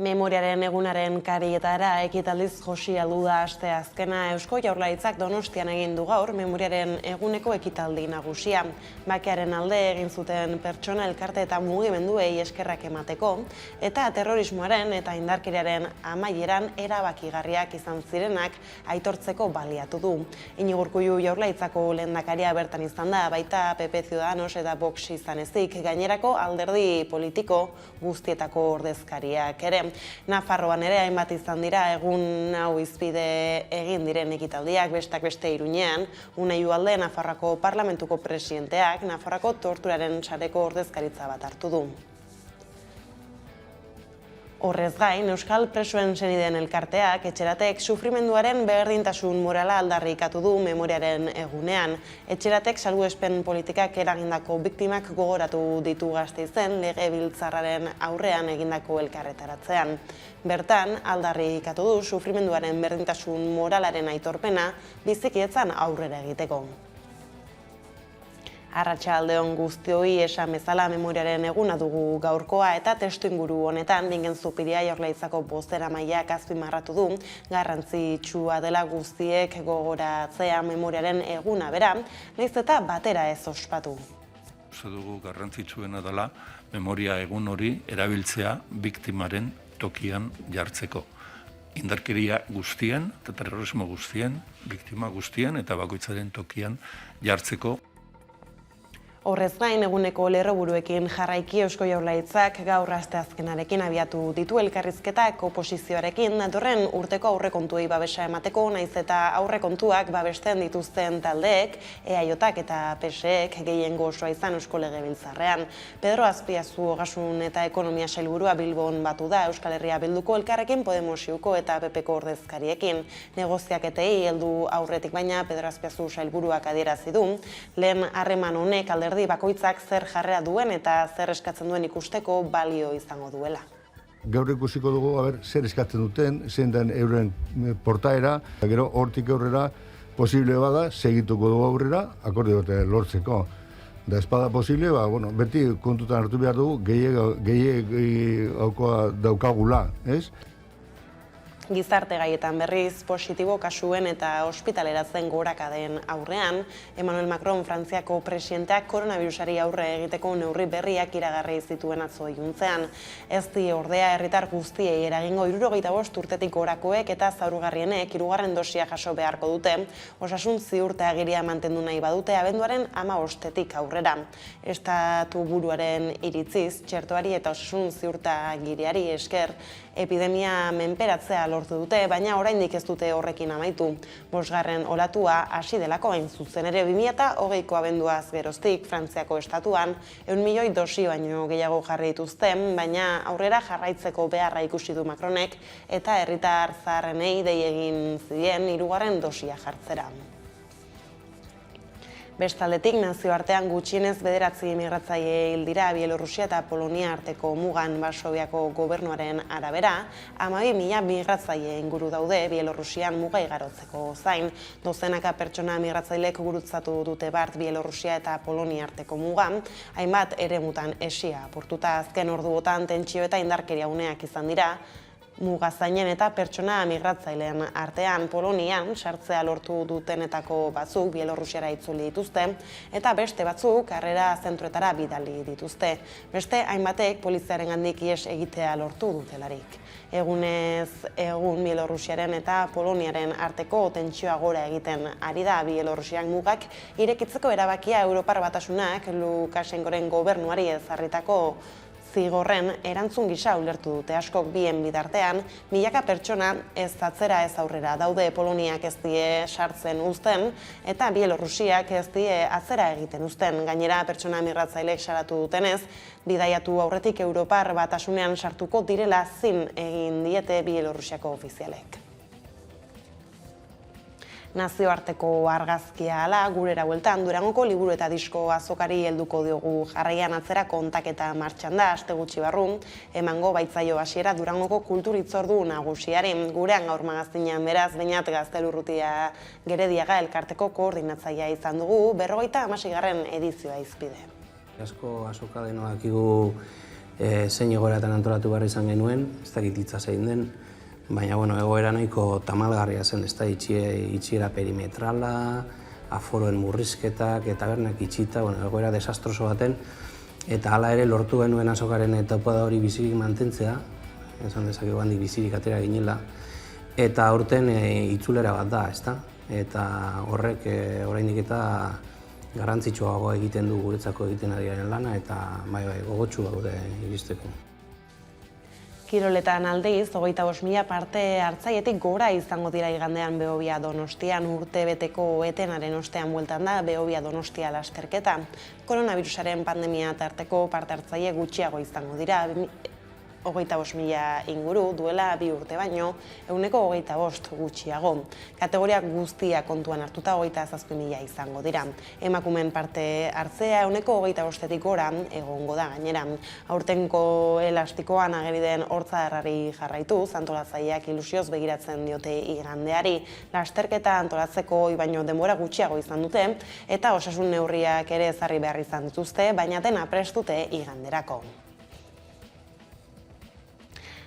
Memoriaren egunaren karietara ekitaldiz josi aldu da aste azkena. Eusko Jaurlaritzak Donostian egin du gaur Memoriaren eguneko ekitaldi nagusia. Bakearen alde egin zuten pertsona, elkarte eta mugimenduei eskerrak emateko eta terrorismoaren eta indarkeriaren amaieran erabakigarriak izan zirenak aitortzeko baliatu du. Iñigo Urkullu Jaurlaritzako lehendakaria bertan izan da, baita PP Ciudadanos eta Vox izan ezik, gainerako alderdi politiko guztietako ordezkariak ere. Nafarroan ere hainbat izan dira egun hau hizpide egin diren ekitaldiak, besteak beste Iruñean, Unai Ugalde Nafarroako Parlamentuko presidenteak Nafarroako torturaren sareko ordezkaritza bat hartu du. Horrez gain, Euskal Presoen senideen elkarteak Etxeratek sufrimenduaren berdintasun morala aldarrikatu du Memoriaren egunean. Etxeratek salbuespen politikak eragindako biktimak gogoratu ditu Gasteizen legebiltzarraren aurrean egindako elkarretaratzean. Bertan, aldarrikatu du sufrimenduaren berdintasun moralaren aitorpena bizikidetzan aurrera egiteko. Arratsaldeon guztioi, esan bezala Memoriaren eguna dugu gaurkoa eta testuinguru honetan Bingen Zupiria Jaurlaritzako bozeramaileak azpimarratu du garrantzitsua dela guztiek gogoratzea Memoriaren eguna bera, nahiz eta batera ez ospatu. Uste dugu garrantzitsuena dela memoria egun hori erabiltzea biktimaren tokian jartzeko. Indarkeria guztien eta terrorismo guztien, biktima guztien eta bakoitzaren tokian jartzeko. Horrez gain, eguneko lerroburuekin jarraiki Eusko Jaurlaritzak gaur asteazkenarekin abiatu ditu elkarrizketak oposizioarekin datorren urteko aurrekontuei babesa emateko, naiz eta aurrekontuak babesten dituzten taldeek, EAJak eta PSek gehiengo osoa izan Eusko Legebiltzarrean. Pedro Azpiazu Ogasun eta Ekonomia Sailburua Bilbon batu da Euskal Herria Bilduko Elkarrekin Podemosiuko eta PPko ordezkariekin. Negoziaketei heldu aurretik baina Pedro Azpiazu Sailburuak adierazi du, lehen harreman honek alderdi bakoitzak zer jarrera duen eta zer eskatzen duen ikusteko balio izango duela. Gaur ikusiko dugu zer eskatzen duten, zein den euren portaera, gero hortik aurrera posible bada segituko dugu aurrera akordio bat lortzeko. Da espada posible, beti kontutan hartu behar dugu gehiagoa daukagula, ez? Gizarte gaietan berriz, positibo kasuen eta ospitaleratzen gorakaden aurrean, Emmanuel Macron Frantziako presidenteak koronavirusari aurre egiteko neurri berriak iragarri zituen atzo iluntzean. Ez di ordea herritar guztiei eragingo 75 urtetik gorakoek eta zaurgarrienek 3. dosia jaso beharko dute, osasun ziurtagiria mantendu nahi badute abenduaren 15-tik aurrera. Estatu buruaren iritziz, txertoari eta osasun ziurtagiriari esker, epidemia menperatzea lortu dute, baina oraindik ez dute horrekin amaitu. 5. olatua hasi delako hain zuzen ere 2020ko abenduaz geroztik Frantziako estatuan 100 milioi dosi baino gehiago jarri dituzten, baina aurrera jarraitzeko beharra ikusi du Macronek eta herritar zaharrenei dei egin zien 3. dosia jartzera. Bestaldetik, nazioartean gutxienez 9 migratzaile hil dira Bielorrusia eta Polonia arteko mugan Varsoviako gobernuaren arabera, 12.000 migratzaile inguru daude Bielorrusian muga igarotzeko zain. Dozenaka pertsona migratzailek gurutzatu dute bart Bielorrusia eta Polonia arteko mugan, hainbat eremutan esia apurtuta. Azken orduotan tentsio eta indarkeria uneak izan dira, mugazainen eta pertsona migratzaileen artean. Polonian sartzea lortu dutenetako batzuk Bielorrusiara itzuli dituzte eta beste batzuk harrera zentroetara bidali dituzte. Beste hainbatek poliziarengandik ihes egitea lortu dutelarik. Egunez egun Bielorrusiaren eta Poloniaren arteko tentsioa gora egiten ari da. Bielorrusian mugak irekitzeko erabakia Europar Batasunak Lukashenkoren gobernuari ezarritako zigorren erantzun gisa ulertu dute askok. Bien bitartean, milaka pertsona ez atzera ez aurrera daude. Poloniak ez die sartzen uzten eta Bielorrusiak ez die atzera egiten uzten. Gainera, pertsona migratzailek salatu dutenez, bidaiatu aurretik Europar Batasunean sartuko direla zin egin diete Bielorrusiako ofizialek. Nazioarteko argazkia hala, gurera bueltan Durangoko liburu eta disko azokari helduko diogu. Jarraian atzera kontaketa martxan da, aste gutxi barru, emango baitzaio hasiera Durangoko kultur hitzordu nagusiari. Gurean gaur magazinean beraz, Beñat Gaztelurrutia Gerediaga elkarteko koordinatzailea izan dugu, 56. edizioa hizpide. Asko azoka denoak igu zein egoeratan antolatu behar izan genuen, ez dakit hitza zein den, baina egoera nahiko tamalgarria zen, ez da itxiera perimetrala, aforoen murrizketak, tabernak itxita, egoera desastroso baten, eta hala ere lortu genuen azokaren topada hori bizirik mantentzea, esan dezakegu handik bizirik atera ginela, eta aurten itzulera bat da, ez da? Eta horrek oraindik eta garrantzitsuago egiten du guretzako egiten ari garen lana, eta gogotsu gaude iristeko. Kiroletan aldiz, 25.000 parte hartzailetik gora izango dira igandean Behobia Donostian urtebeteko etenaren ostean bueltan da Behobia Donostia lasterketa. Koronavirusaren pandemia tarteko parte hartzaile gutxiago izango dira, 25.000 inguru, duela 2 urte baino, 25% gutxiago. Kategoria guztia kontuan hartuta 27.000 izango dira. Emakumeen parte hartzea 25%tik gora egongo da gainera. Aurtenko elastikoan ageri den hortzadarrari jarraituz, antolatzaileak ilusioz begiratzen diote igandeari. Lasterketa antolatzeko baino denbora gutxiago izan dute, eta osasun neurriak ere ezarri behar izan dituzte, baina dena prest dute iganderako.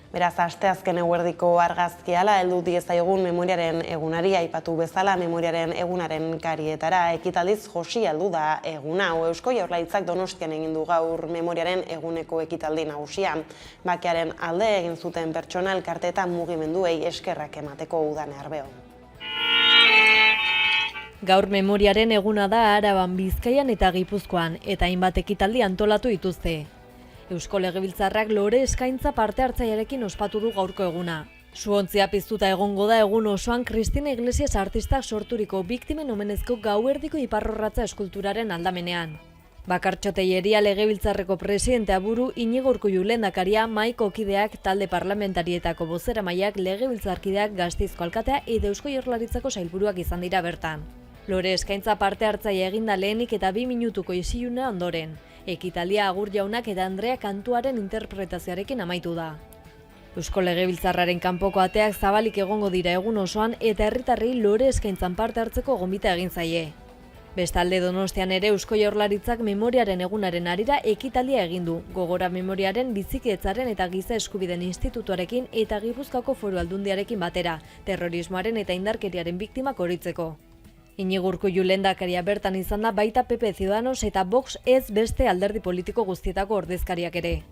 Beraz, asteazken eguerdiko argazkiala heldu diezaiogun memoriaren egunari, aipatu bezala memoriaren egunaren karietara, ekitaldiz josi heldu da eguna. Eusko Jaurlaritzak Donostian egin du gaur memoriaren eguneko ekitaldi nagusia. Bakearen alde egin zuten pertsona elkarte eta mugimenduei eskerrak emateko Udane Arbeon. Gaur memoriaren eguna da Araban, Bizkaian eta Gipuzkoan, eta hainbat ekitaldi antolatu dituzte. Eusko Legebiltzarrak lore eskaintza parte hartzailearekin ospatu du gaurko eguna. Suontzia piztuta egongo da egun osoan Kristina Iglesias artistak sorturiko biktimen omenezko gauerdiko iparrorratza eskulturaren aldamenean. Bakartxoteieria Legebiltzarreko presidentea buru Iñigo Urkullu lehendakaria, mahaiko kideak, talde parlamentarietako bozeramaileak, legebiltzarkideak, Gasteizko alkatea eta Eusko Jaurlaritzako sailburuak izan dira bertan. Lore eskaintza parte hartzaile eginda lehenik eta 2 minutuko isilunea ondoren. Ekitaldia Agur Jaunak eta Andrea kantuaren interpretazioarekin amaitu da. Eusko Legebiltzarraren kanpoko ateak zabalik egongo dira egun osoan eta herritarrei lore eskaintzan parte hartzeko gonbita egin zaie. Bestalde Donostian ere Eusko Jaurlaritzak memoriaren egunaren harira ekitaldia egin du, Gogora Memoriaren Bizikidetzaren eta Giza Eskubideen Institutuarekin eta Gipuzkoako Foru Aldundiarekin batera, terrorismoaren eta indarkeriaren biktimak horitzeko. Iñigo Urkullu lehendakaria bertan izan da baita PP, Ciudadanos eta Vox ez beste alderdi politiko guztietako ordezkariak ere.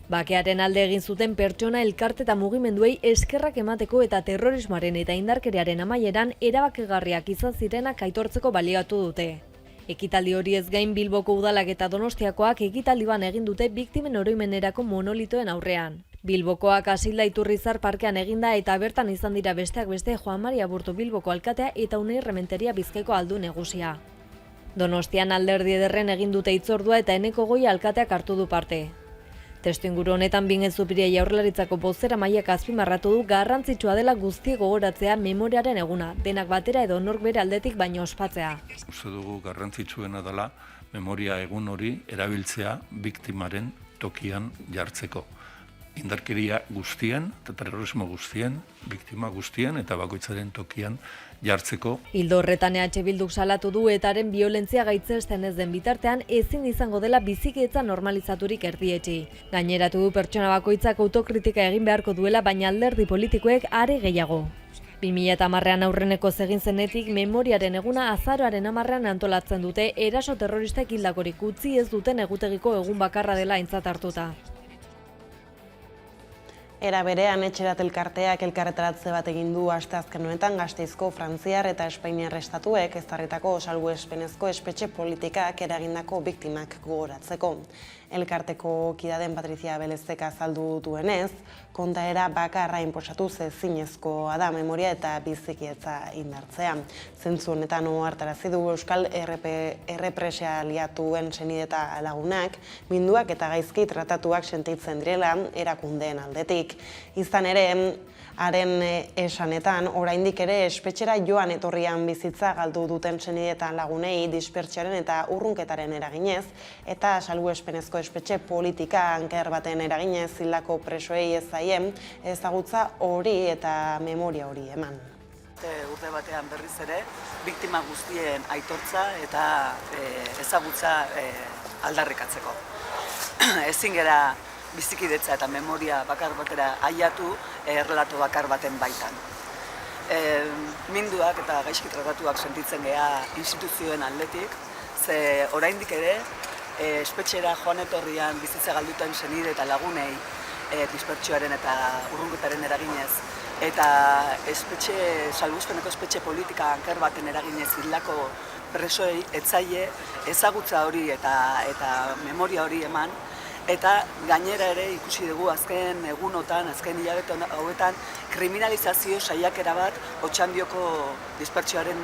Bakearen alde egin zuten pertsona elkarte eta mugimenduei eskerrak emateko eta terrorismoaren eta indarkeriaren amaieran erabakigarriak izan zirenak aitortzeko baliatu dute. Ekitaldi hori ez gain Bilboko udalak eta Donostiakoak ekitaldi ban egin dute biktimen oroimenerako monolitoen aurrean. Bilbokoak Asilda Iturrizar parkean eginda eta bertan izan dira besteak beste Juan Maria Aburto Bilboko alkatea eta Unai Rementeria Bizkaiko aldu nagusia. Donostian alderdi ederren egin dute hitzordua eta Eneko Goia alkateak hartu du parte. Testuinguru honetan Bingen Zupiria Jaurlaritzako bozeramaileak azpimarratu du garrantzitsua dela guztiek gogoratzea memoriaren eguna, denak batera edo nork bere aldetik baino ospatzea. Uste dugu garrantzitsuena dela memoria egun hori erabiltzea biktimaren tokian jartzeko. Indarkeria guztien, eta terrorismo guztien, biktima guztien eta bakoitzaren tokian jartzeko. Ildo horretan EH Bilduk salatu du etaren biolentzia gaitzesten ez den bitartean ezin izango dela bizikidetza normalizaturik erdietsi. Gaineratu du pertsona bakoitzak autokritika egin beharko duela, baina alderdi politikoek are gehiago. 2010an aurreneko egin zenetik memoriaren eguna azaroaren 10an antolatzen dute eraso terroristak hildakorik utzi ez duten egutegiko egun bakarra dela aintzat hartuta. Era berean Etxerat elkarteak elkarretaratze bat egin du asteazken honetan Gasteizko Frantziar eta Espainiar estatuek ezarritako salbuespenezko espetxe politikak eragindako biktimak gogoratzeko. Elkarteko kidaden Patrizia Belezek azaldu duenez, kontaera bakarra inposatu ezinezkoa da memoria eta bizikidetza indartzea. Zentzu honetan ohartarazi du Euskal errepresaliatuen senide eta lagunak, minduak eta gaizki tratatuak sentitzen direla erakundeen aldetik. Izan ere, haren esanetan, oraindik ere espetxera joan etorrian bizitza galdu duten senide eta lagunei dispertsiaren eta urrunketaren eraginez, eta salbuespenezko espetxe politika anker baten eraginez hildako presoei ez zaien ezagutza hori eta memoria hori eman. Urte batean berriz ere, biktima guztien aitortza eta ezagutza aldarrikatzeko. Ezin gera bizikidetza eta memoria bakar batera aiatu errelato bakar baten baitan. Minduak eta gaizki tratatuak sentitzen gea instituzioen aldetik, ze oraindik ere espetxera joan etorrian bizitza galduten senide eta lagunei dispertsioaren eta urrunketaren eraginez, eta salbuespeneko espetxe politika anker baten eraginez hildako presoei etzaile ezagutza hori eta memoria hori eman, eta gainera ere ikusi dugu azken egunotan, azken hilabete hauetan, kriminalizazio saiakera bat Otxandioko dispertsioaren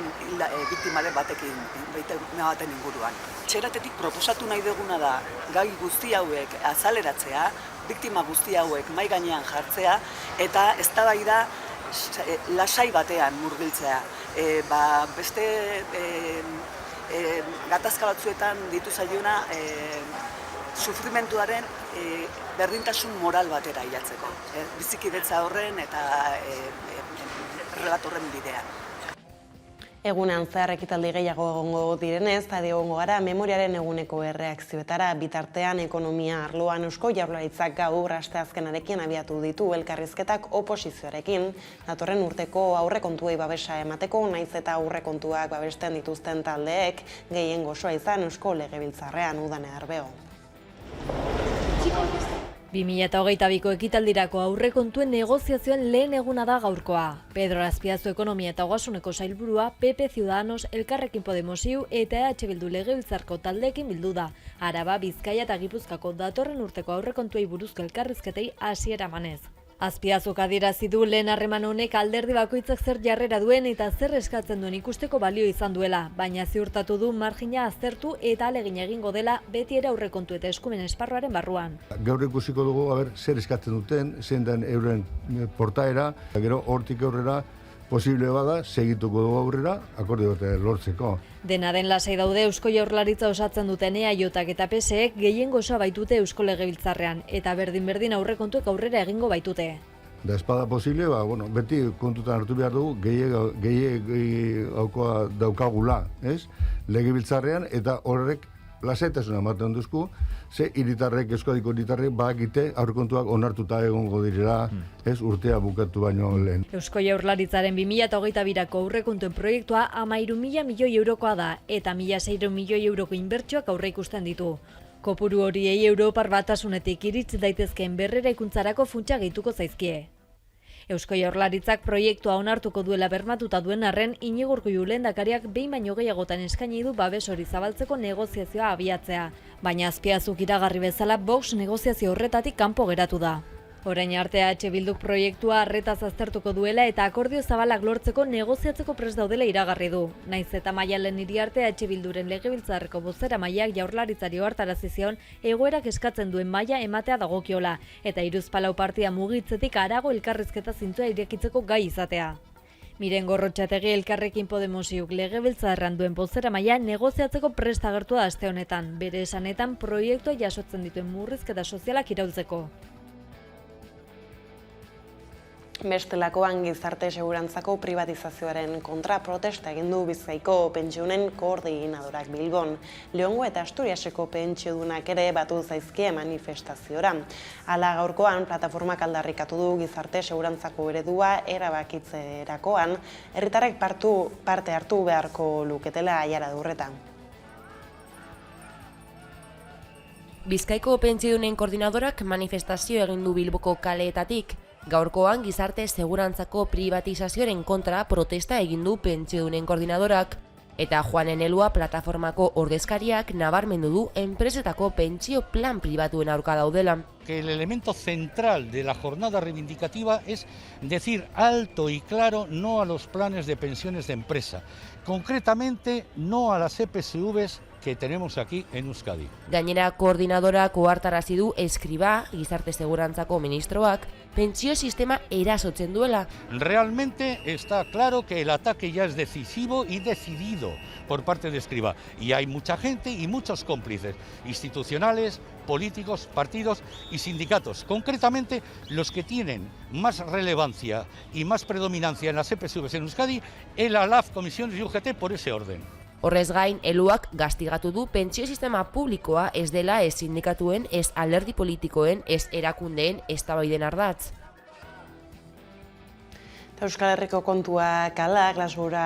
biktimaren baten inguruan. Txeratetik proposatu nahi duguna da gai guzti hauek azaleratzea, biktima guzti hauek mahai gainean jartzea, eta eztabaida lasai batean murgiltzea. Beste gatazka batzuetan ditu zaiona sufrimentuaren berdintasun moral batera hilatzeko. Bizikidetza horren eta relatorren bidean. Egunean zehar ekitaldi gehiago egongo direnez, adi egongo gara memoriaren eguneko erreakzioetara, bitartean ekonomia arloan Eusko Jaurlaritzak gaur asteazkenarekin abiatu ditu elkarrizketak oposizioarekin, datorren urteko aurrekontuei babesa emateko, naiz eta aurrekontuak babesten dituzten taldeek gehien gozoa izan Eusko Legebiltzarrean Udane Arbeo. 2022ko ekitaldirako aurrekontuen negoziazioen lehen eguna da gaurkoa. Pedro Azpiazu Ekonomia eta Ogasuneko sailburua, PP Ciudadanos, Elkarrekin Podemos IU eta EH Bildu Legebiltzarko taldeekin bildu da. Araba, Bizkaia eta Gipuzkoako datorren urteko aurrekontuei buruzko elkarrizketei hasiera emanez. Azpiazuk adierazi du lehen harreman honek alderdi bakoitzak zer jarrera duen eta zer eskatzen duen ikusteko balio izan duela, baina ziurtatu du margina aztertu eta ahalegin egingo dela beti ere aurrekontu eta eskumen esparruaren barruan. Gaur ikusiko dugu zer eskatzen duten, zein den euren portaera, gero hortik aurrera posible bada, segituko dugu aurrera, akordio bat lortzeko. Dena den lasai daude Eusko Jaurlaritza osatzen duten EAJak eta PSek gehien gozoa baitute Eusko Legebiltzarrean, eta berdin aurrekontuek aurrera egingo baitute. Da espada posible, beti kontutan hartu behar dugu, gehiagoa daukagula, ez? Legebiltzarrean, eta horrek lasaitasuna ematen duzku, ze Euskadiko hiritarrek badakite aurrekontuak onartuta egongo direla, ez urtea bukatu baino lehen. Eusko Jaurlaritzaren 2022ko aurrekontuen proiektua 13.000 milioi eurokoa da, eta 1.600 milioi euroko inbertsioak aurreikusten ditu. Kopuru horiei Europar Batasunetik iritsi daitezkeen berreraikuntzarako funtsa gehituko zaizkie. Eusko Jaurlaritzak proiektua onartuko duela bermatuta duen arren, Iñigo Urkullu lehendakariak behin baino gehiagotan eskaini du babes hori zabaltzeko negoziazioa abiatzea. Baina Azpiazuk iragarri bezala Vox negoziazio horretatik kanpo geratu da. Orain arte EH Bilduk proiektua arretaz aztertuko duela eta akordio zabalak lortzeko negoziatzeko prest daudela iragarri du. Naiz eta Maialen Iriarte EH Bilduren Legebiltzarreko bozeramaileak Jaurlaritzari ohartarazi zion egoerak eskatzen duen maila ematea dagokiola eta hiruzpalau partia mugitzetik harago elkarrizketa zintua irekitzeko gai izatea. Miren Gorrotxategi Elkarrekin Podemos IUk Legebiltzarrean duen bozeramailea negoziatzeko prest agertu da aste honetan, bere esanetan proiektua jasotzen dituen murrizketa sozialak iraultzeko. Bestelakoan gizarte segurantzako privatizazioaren kontra protesta egin du Bizkaiko pentsionen koordinadorak Bilbon. Leongo eta Asturiaseko pentsiodunak ere batu zaizkie manifestaziora. Hala gaurkoan, plataformak aldarrikatu du gizarte segurantzako eredua erabakitzerakoan, herritarrek parte hartu beharko luketela aiara durretan. Bizkaiko pentsiodunen koordinadorak manifestazio egin du Bilboko kaleetatik. Gaurkoan gizarte segurantzako privatizazioaren kontra protesta egin du pentsiodunen koordinadorak eta Juanen Elua plataformako ordezkariak nabarmendu du enpresetako pentsio plan pribatuen aurka daudela. Que el elemento central de la jornada reivindicativa es decir alto y claro no a los planes de pensiones de empresa, concretamente no a las EPSVs que tenemos aquí en Euskadi. Gainera, koordinadorak ohartarazi du Escribá, gizarte segurantzako ministroak, pentsio sistema erasotzen duela. Realmente está claro que el ataque ya es decisivo y decidido por parte de Escribá. Y hay mucha gente y muchos cómplices, institucionales, políticos, partidos y sindicatos. Concretamente, los que tienen más relevancia y más predominancia en las EPSVs en Euskadi, el ALAF, Comisiones y UGT por ese orden. Horrez gain, eluak gastigatu du pentsio sistema publikoa ez dela ez sindikatuen, ez alderdi politikoen, ez erakundeen eztabaiden ardatz. Euskal Herriko kontuak ala, Glasgowra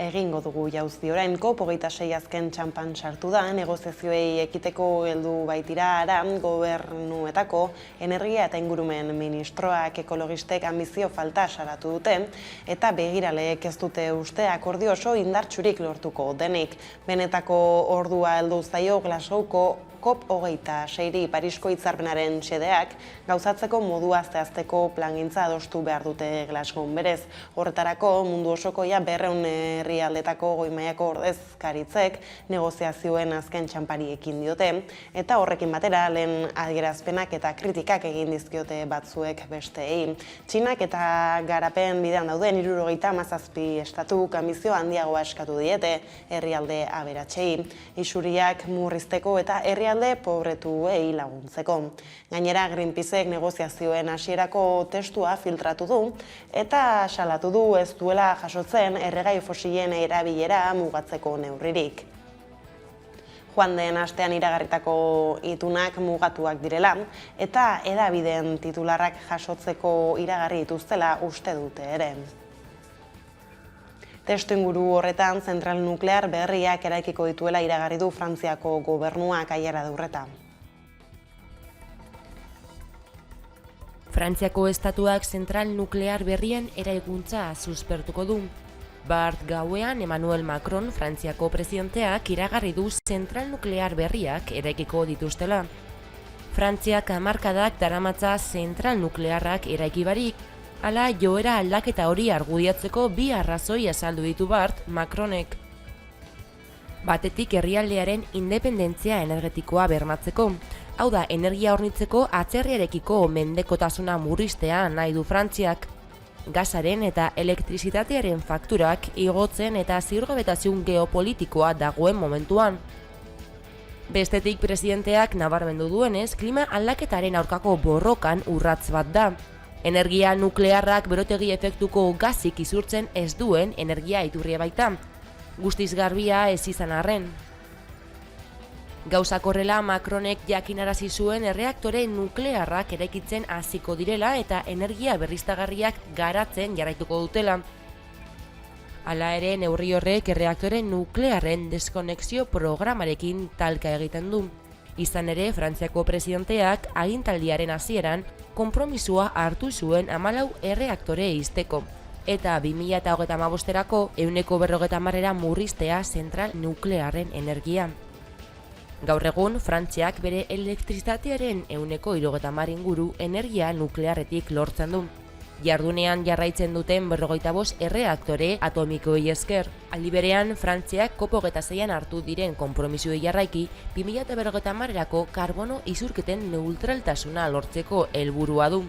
egingo dugu jauzi orain. COP26 azken txanpan sartu da, negoziazioei ekiteko heldu baitira ara, gobernuetako energia eta ingurumen ministroak ekologistek ambizio falta salatu dute, eta begiraleek ez dute uste akordio oso indartsurik lortuko denik. Benetako ordua heldu zaio Glasgowko COP26 Parisko hitzarmenaren xedeak gauzatzeko modua zehazteko plangintza adostu behar dute Glasgow berez. Horretarako mundu osoko 200 herrialdetako goi-mailako ordezkaritzek negoziazioen azken txanpari ekin diote, eta horrekin batera lehen adierazpenak eta kritikak egin dizkiote batzuek besteei. Txinak eta garapen bidean dauden 77 estatuk ambizio handiagoa eskatu diete herrialde aberatsei, isuriak murrizteko eta herrialde pobretuei laguntzeko. Gainera, Greenpeacek negoziazioen hasierako testua filtratu du eta salatu du ez duela jasotzen erregai fosilen erabilera mugatzeko neurririk. Joan den astean iragarritako itunak mugatuak direla eta hedabideen titularrak jasotzeko iragarri dituztela uste dute ere. Testuinguru horretan, zentral nuklear berriak eraikiko dituela iragarri du Frantziako gobernuak aiara durreta. Frantziako estatuak zentral nuklear berrien eraikuntza suspertuko du. Bart gauean Emmanuel Macron, Frantziako presidenteak iragarri du zentral nuklear berriak eraikiko dituztela. Frantziak hamarkadak daramatza zentral nuklearrak eraiki barik, hala joera aldaketa hori argudiatzeko bi arrazoi azaldu ditu Bart Macronek. Batetik herrialdearen independentzia energetikoa bermatzeko. Hau da, energia hornitzeko atzerriarekiko mendekotasuna murriztea nahi du Frantziak. Gasaren eta elektrizitatearen fakturak igotzen eta ziurgabetasun geopolitikoa dagoen momentuan. Bestetik presidenteak nabarmendu duenez, klima aldaketaren aurkako borrokan urratz bat da. Energia nuklearrak berotegi efektuko gazik izurtzen ez duen energia iturria baita. Guztiz garbia ez izan arren. Gauzak horrela, Macronek jakinarazi zuen erreaktore nuklearrak eraikitzen hasiko direla eta energia berriztagarriak garatzen jarraituko dutela. Hala ere, neurri horrek erreaktore nuklearren deskonexio programarekin talka egiten du. Izan ere, Frantziako presidenteak agintaldiaren hasieran konpromisua hartu zuen 14 erreaktore ixteko, eta 2035erako 150% murriztea zentral nuklearren energia. Gaur egun, Frantziak bere elektrizitatearen 130% inguru energia nuklearretik lortzen du. Jardunean jarraitzen duten 45 erreaktore atomikoei esker. Aldi berean, Frantziak COP26an hartu diren konpromisoei jarraiki 2050erako karbono isurketen neutraltasuna lortzeko helburua du.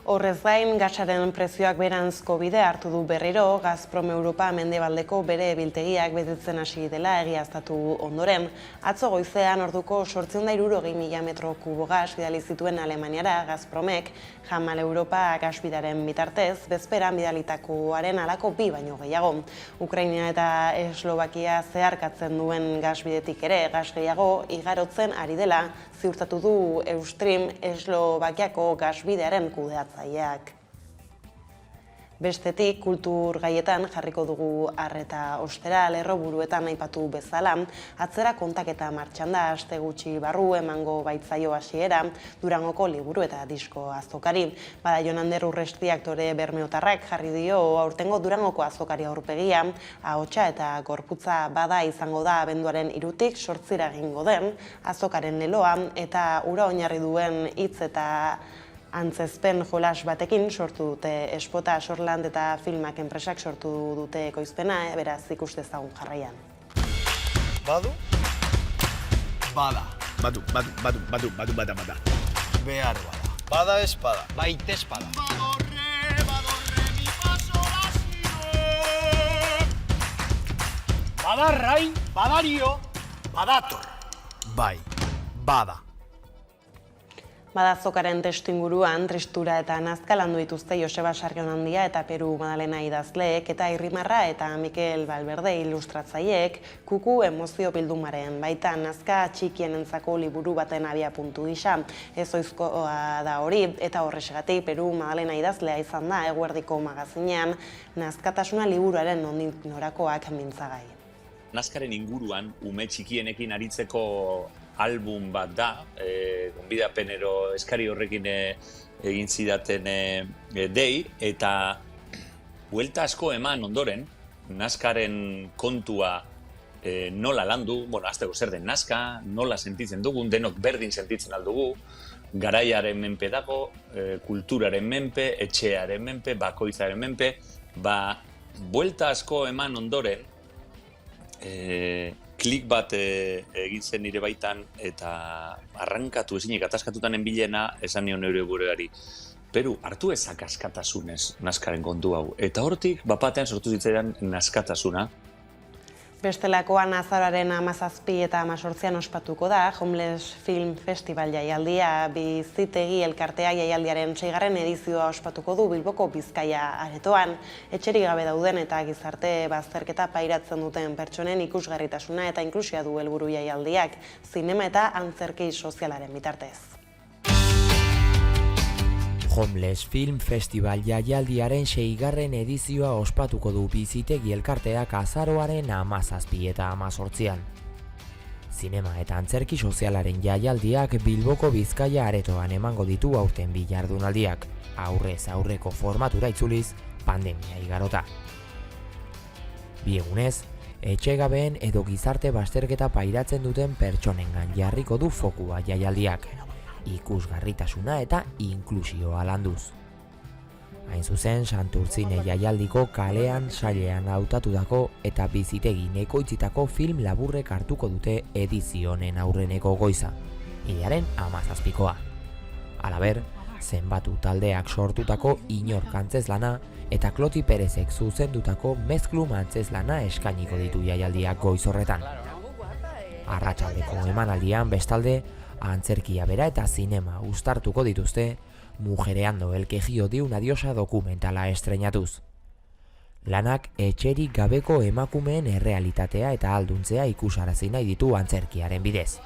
Horrez gain, gasaren prezioak beranzko bide hartu du berriro, Gazprom Europa mendebaldeko bere biltegiak betetzen hasi dela egiaztatu ondoren. Atzo goizean orduko 860.000 metro kubo gas bidali zituen Alemaniara Gazpromek, Jamal Europa gasbidaren bitartez, bezperan bidalitakoaren alako 2 baino gehiago. Ukraina eta Eslovakia zeharkatzen duen gasbidetik ere gas gehiago igarotzen ari dela, ziurtatu du Eustream Eslovakiako gasbidearen kudeatzaileak. Bestetik, kultur gaietan jarriko dugu arreta ostera, lerroburuetan aipatu bezala, atzera kontaketa martxan da aste gutxi barru emango baitzaio hasiera Durangoko liburu eta disko azokari. Bada Jon Ander Urresti aktore bermeotarrak jarri dio aurtengo Durangoko azokari aurpegia, ahotsa eta gorputza bada izango da abenduaren 3tik 8 egingo den azokaren leloa eta ura oinarri duen hitz eta antzezpen jolas batekin sortu dute Espota, Sorland eta Filmak enpresak sortu dute ekoizpena, beraz ikuste ezagun jarraian. Badu? Bada. Badu, bada. Behar bada. Bada espada. Baite espada. Badorre, mi paso vacío. Badarrai, badario, badator. Bai, bada. Badazokaren testuinguruan tristura eta nazka landu dituzte Joseba Sarrionandia eta Peru Madalena idazleek eta Irrimarra eta Mikel Valverde ilustratzaileek kuku emozio bildumaren baita nazka txikienentzako liburu baten abiapuntu gisa. Ezoizkoa da hori eta horrexegatik Peru Madalena idazlea izan da Eguerdiko magazinean nazkatasuna liburuaren nondik norakoak mintzagai. Nazkaren inguruan ume txikienekin aritzeko album bat da, gonbidapenero eskari horrekin egin zidaten dei, eta buelta asko eman ondoren, nazkaren kontua nola landu, hasteko zer den nazka, nola sentitzen dugun, denok berdin sentitzen aldugu, garaiaren menpe dago, kulturaren menpe, etxearen menpe, bakoitzaren menpe, buelta asko eman ondoren, klik bat egin zen nire baitan eta arrankatu ezinik ataskatutan enbilena esan nion neure buruari. Peru, hartu ezak askatasunez nazkaren kontu hau. Eta hortik, bapatean sortu zitzaidan nazkatasuna. Bestelakoan azaroaren 17 eta 18 ospatuko da Homeless Film Festival jaialdia. Bizitegi elkartea jaialdiaren 6. edizioa ospatuko du Bilboko Bizkaia aretoan. Etxerik gabe dauden eta gizarte bazterketa pairatzen duten pertsonen ikusgarritasuna eta inklusioa du helburu jaialdiak, zinema eta antzerki sozialaren bitartez. Homeless Film Festival jaialdiaren 6. edizioa ospatuko du Bizitegi elkarteak azaroaren 17 eta 18. Zinema eta antzerki sozialaren jaialdiak Bilboko Bizkaia aretoan emango ditu aurten bi jardunaldiak, aurrez aurreko formatura itzuliz, pandemia igarota. Bi egunez, etxegabeen edo gizarte bazterketa pairatzen duten pertsonengan jarriko du fokua jaialdiak, ikusgarritasuna eta inklusioa landuz. Hain zuzen, Santurtzine jaialdiko kalean sailean hautatutako eta bizitegi ekoitzitako film laburrek hartuko dute edizionen aurreneko goiza, hilaren 17koa. Halaber, zenbatu taldeak sortutako inork antzezlana eta Kloti Perezek zuzendutako mezklum antzezlana eskainiko ditu jaialdiak goiz horretan. Arratsaldeko emanaldian bestalde, antzerkia bera eta zinema uztartuko dituzte Mujereando el quejío de una diosa dokumentala estreinatuz. Lanak etxerik gabeko emakumeen errealitatea eta alduntzea ikusarazi nahi ditu antzerkiaren bidez.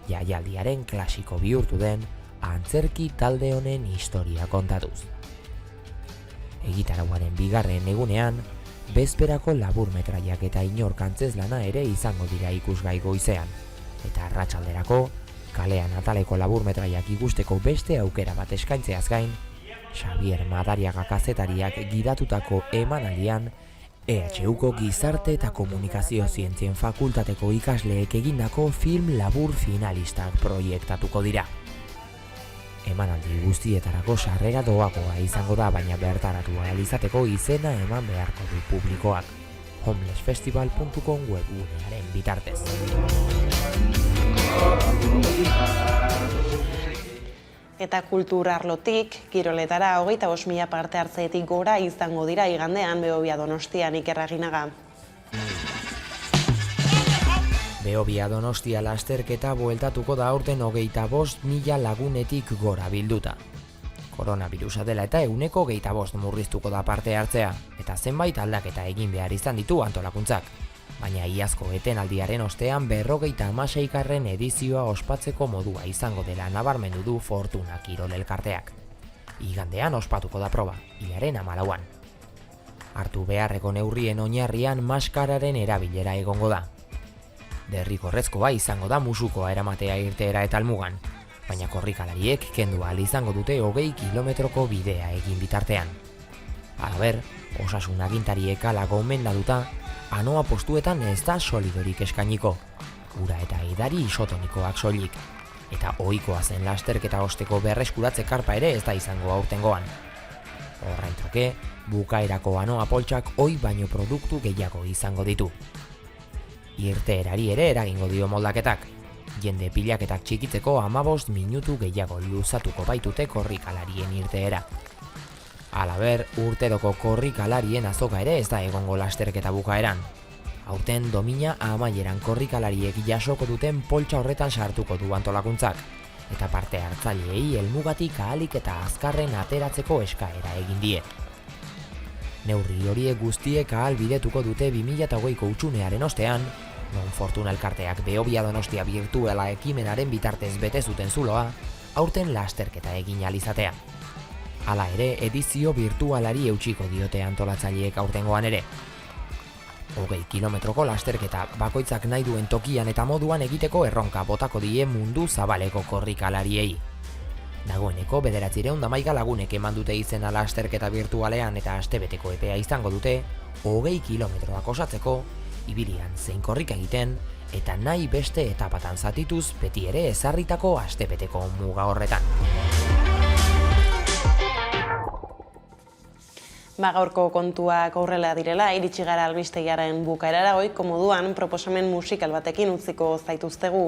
Jaialdiaren klasiko bihurtu den antzerki talde honen historia kontatuz. Egitarauaren 2. egunean, bezperako laburmetraiak eta inork antzezlana ere izango dira ikusgai goizean, eta arratsalderako kalean ataleko laburmetraiak ikusteko beste aukera bat eskaintzeaz gain, Xavier Madariaga kazetariak gidatutako emanaldian, EHUko Gizarte eta Komunikazio Zientzien Fakultateko ikasleek egindako film labur finalistak proiektatuko dira. Emanaldi guztietarako sarrera doakoa izango da, baina bertaratu ahal izateko izena eman beharko du publikoak. homelessfestival.com webgunearen bitartez. Eta kultur arlotik, kiroletara 25.000 parte hartzeetik gora izango dira igandean Behobia Donostian Iker Aginaga. Behobia Donostia lasterketa bueltatuko da aurten 25.000 lagunetik gora bilduta. Koronavirusa dela eta 25% murriztuko da parte hartzea, eta zenbait aldaketa egin behar izan ditu antolakuntzak. Baina iazko etenaldiaren ostean 56. edizioa ospatzeko modua izango dela nabarmendu du Fortuna Kirol elkarteak. Igandean ospatuko da proba, hilaren 14an. Hartu beharreko neurrien oinarrian maskararen erabilera egongo da. Derrigorrezkoa izango da musukoa eramatea irteera eta almugan, baina korrikalariek kendu ahal izango dute 20 kilometroko bidea egin bitartean. Halaber, osasun agintariek hala gomendatuta, anoa postuetan ez da solidorik eskainiko, ura eta edari isotonikoak soilik, eta ohikoa zen lasterketa osteko berreskuratze karpa ere ez da izango aurtengoan. Horren truke, bukaerako anoa poltsak ohi baino produktu gehiago izango ditu. Irteerari ere eragingo dio moldaketak, jende pilaketak txikitzeko 15 minutu gehiago luzatuko baitute korrikalarien irteera. Halaber, urteroko korrikalarien azoka ere ez da egongo lasterketa bukaeran. Aurten domina amaieran korrikalariek jasoko duten poltsa horretan sartuko du antolakuntzak, eta parte hartzaileei helmugatik ahalik eta azkarren ateratzeko eskaera egin die. Neurri horiek guztiek ahalbidetuko dute 2008ko hutsunearen ostean, non Fortuna elkarteak Behobia Donostia birtuala ekimenaren bitartez bete zuten zuloa, aurten lasterketa egin ahal izatea. Hala ere, edizio birtualari eutxiko diote antolatzaileek aurtengoan ere. 20 kilometroko lasterketa bakoitzak nahi duen tokian eta moduan egiteko erronka botako die mundu zabaleko korrikalariei. Dagoeneko 911 lagunek eman dute izena lasterketa birtualean eta astebeteko epea izango dute 20 kilometroak osatzeko, ibilian zein korrika egiten eta nahi beste etapatan zatituz beti ere ezarritako astebeteko muga horretan. Gaurko kontuak aurrela direla, iritsi gara albistegiaren bukaerara, ohiko moduan proposamen musikal batekin utziko zaituztegu.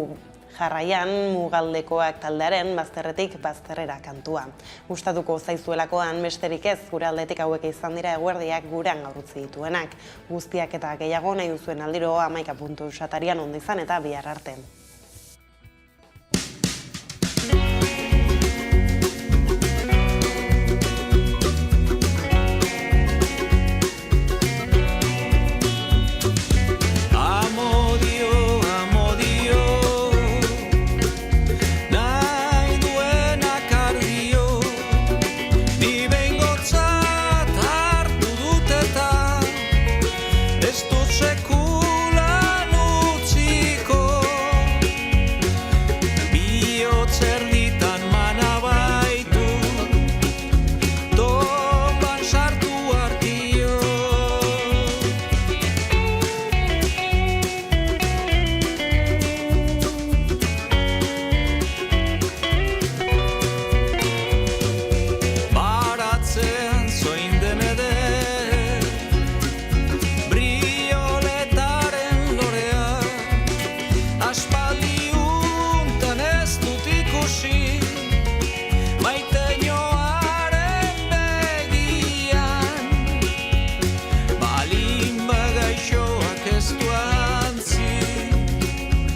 Jarraian, Mugaldekoak taldearen Bazterretik bazterrera kantua. Gustatuko zaizuelakoan besterik ez, gure aldetik hauek izan dira eguerdiak gurean gaur utzi dituenak. Guztiak eta gehiago nahi duzuen aldiro 11.eusatarian ondo izan eta bihar arte.